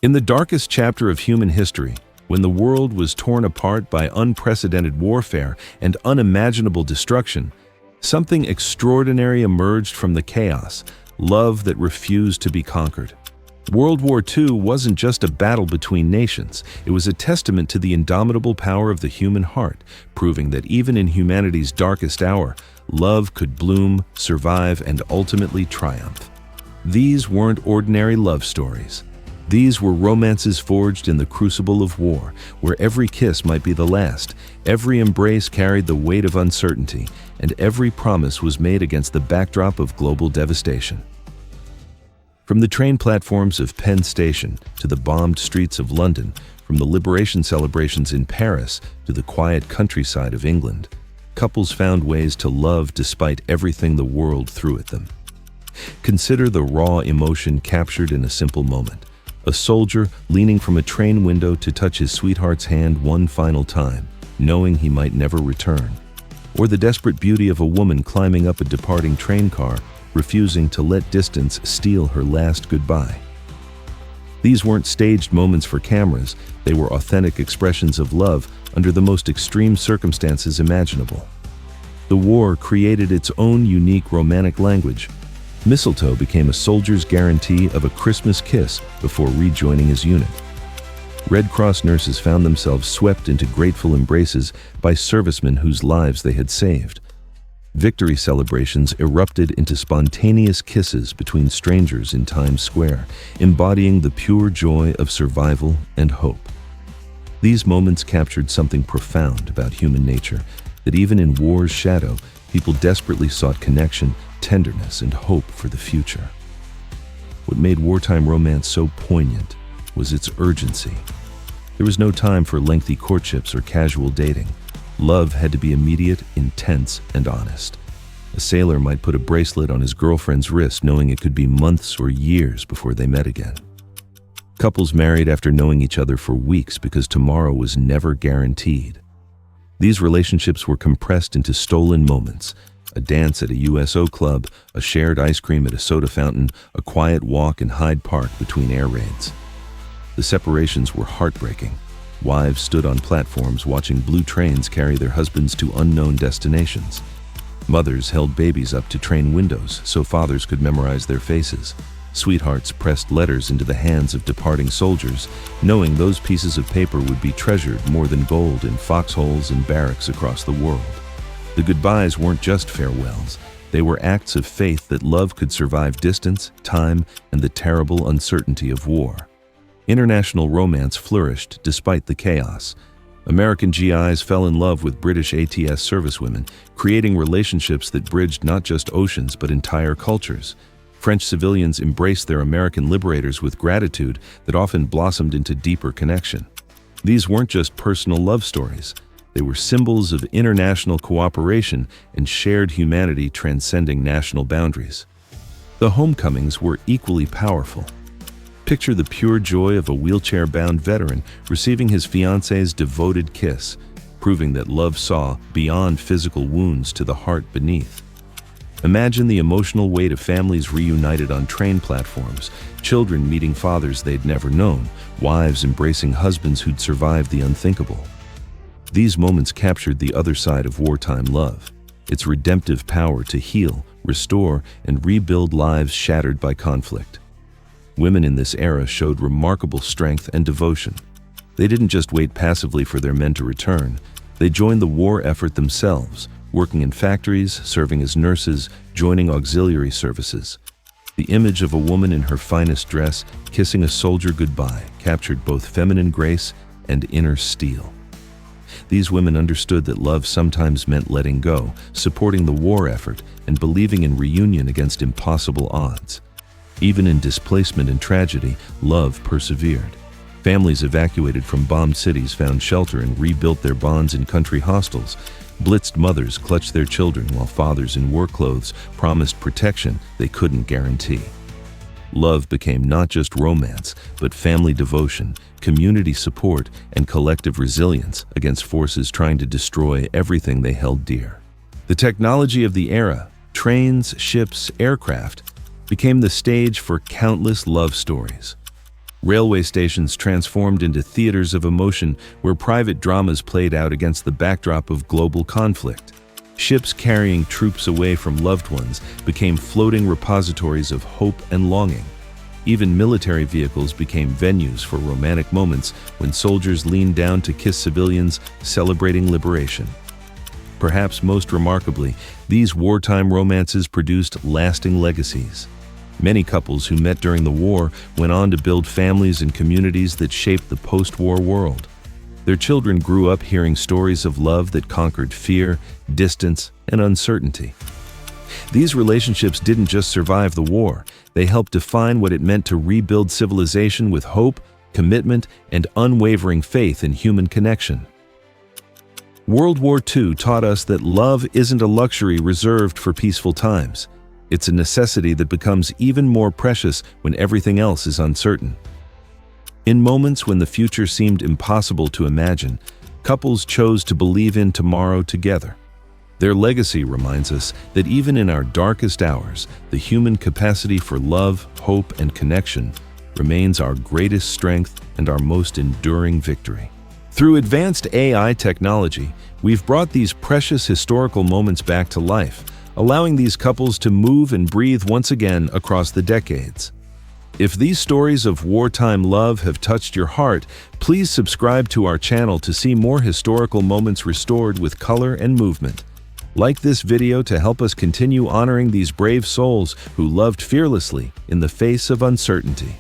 In the darkest chapter of human history, when the world was torn apart by unprecedented warfare and unimaginable destruction, something extraordinary emerged from the chaos: love that refused to be conquered. World War II wasn't just a battle between nations, it was a testament to the indomitable power of the human heart, proving that even in humanity's darkest hour, love could bloom, survive, and ultimately triumph. These weren't ordinary love stories. These were romances forged in the crucible of war, where every kiss might be the last, every embrace carried the weight of uncertainty, and every promise was made against the backdrop of global devastation. From the train platforms of Penn Station to the bombed streets of London, from the liberation celebrations in Paris to the quiet countryside of England, couples found ways to love despite everything the world threw at them. Consider the raw emotion captured in a simple moment. A soldier leaning from a train window to touch his sweetheart's hand one final time, knowing he might never return. Or the desperate beauty of a woman climbing up a departing train car, refusing to let distance steal her last goodbye. These weren't staged moments for cameras, they were authentic expressions of love under the most extreme circumstances imaginable. The war created its own unique romantic language. Mistletoe became a soldier's guarantee of a Christmas kiss before rejoining his unit. Red Cross nurses found themselves swept into grateful embraces by servicemen whose lives they had saved. Victory celebrations erupted into spontaneous kisses between strangers in Times Square, embodying the pure joy of survival and hope. These moments captured something profound about human nature, that even in war's shadow, people desperately sought connection, tenderness, and hope for the future. What made wartime romance so poignant was its urgency. There was no time for lengthy courtships or casual dating. Love had to be immediate, intense, and honest. A sailor might put a bracelet on his girlfriend's wrist knowing it could be months or years before they met again. Couples married after knowing each other for weeks because tomorrow was never guaranteed. These relationships were compressed into stolen moments: a dance at a USO club, a shared ice cream at a soda fountain, a quiet walk in Hyde Park between air raids. The separations were heartbreaking. Wives stood on platforms watching blue trains carry their husbands to unknown destinations. Mothers held babies up to train windows so fathers could memorize their faces. Sweethearts pressed letters into the hands of departing soldiers, knowing those pieces of paper would be treasured more than gold in foxholes and barracks across the world. The goodbyes weren't just farewells. They were acts of faith that love could survive distance, time, and the terrible uncertainty of war. International romance flourished despite the chaos. American GIs fell in love with British ATS servicewomen, creating relationships that bridged not just oceans but entire cultures. French civilians embraced their American liberators with gratitude that often blossomed into deeper connection. These weren't just personal love stories. They were symbols of international cooperation and shared humanity transcending national boundaries. The homecomings were equally powerful. Picture the pure joy of a wheelchair-bound veteran receiving his fiancée's devoted kiss, proving that love saw beyond physical wounds to the heart beneath. Imagine the emotional weight of families reunited on train platforms, children meeting fathers they'd never known, wives embracing husbands who'd survived the unthinkable. These moments captured the other side of wartime love, its redemptive power to heal, restore, and rebuild lives shattered by conflict. Women in this era showed remarkable strength and devotion. They didn't just wait passively for their men to return. They joined the war effort themselves, working in factories, serving as nurses, joining auxiliary services. The image of a woman in her finest dress kissing a soldier goodbye captured both feminine grace and inner steel. These women understood that love sometimes meant letting go, supporting the war effort, and believing in reunion against impossible odds. Even in displacement and tragedy, love persevered. Families evacuated from bombed cities found shelter and rebuilt their bonds in country hostels. Blitzed mothers clutched their children while fathers in war clothes promised protection they couldn't guarantee. Love became not just romance, but family devotion, community support, and collective resilience against forces trying to destroy everything they held dear. The technology of the era, trains, ships, aircraft, became the stage for countless love stories. Railway stations transformed into theaters of emotion where private dramas played out against the backdrop of global conflict. Ships carrying troops away from loved ones became floating repositories of hope and longing. Even military vehicles became venues for romantic moments when soldiers leaned down to kiss civilians, celebrating liberation. Perhaps most remarkably, these wartime romances produced lasting legacies. Many couples who met during the war went on to build families and communities that shaped the post-war world. Their children grew up hearing stories of love that conquered fear, distance, and uncertainty. These relationships didn't just survive the war, they helped define what it meant to rebuild civilization with hope, commitment, and unwavering faith in human connection. World War II taught us that love isn't a luxury reserved for peaceful times. It's a necessity that becomes even more precious when everything else is uncertain. In moments when the future seemed impossible to imagine, couples chose to believe in tomorrow together. Their legacy reminds us that even in our darkest hours, the human capacity for love, hope, and connection remains our greatest strength and our most enduring victory. Through advanced AI technology, we've brought these precious historical moments back to life, allowing these couples to move and breathe once again across the decades. If these stories of wartime love have touched your heart, please subscribe to our channel to see more historical moments restored with color and movement. Like this video to help us continue honoring these brave souls who loved fearlessly in the face of uncertainty.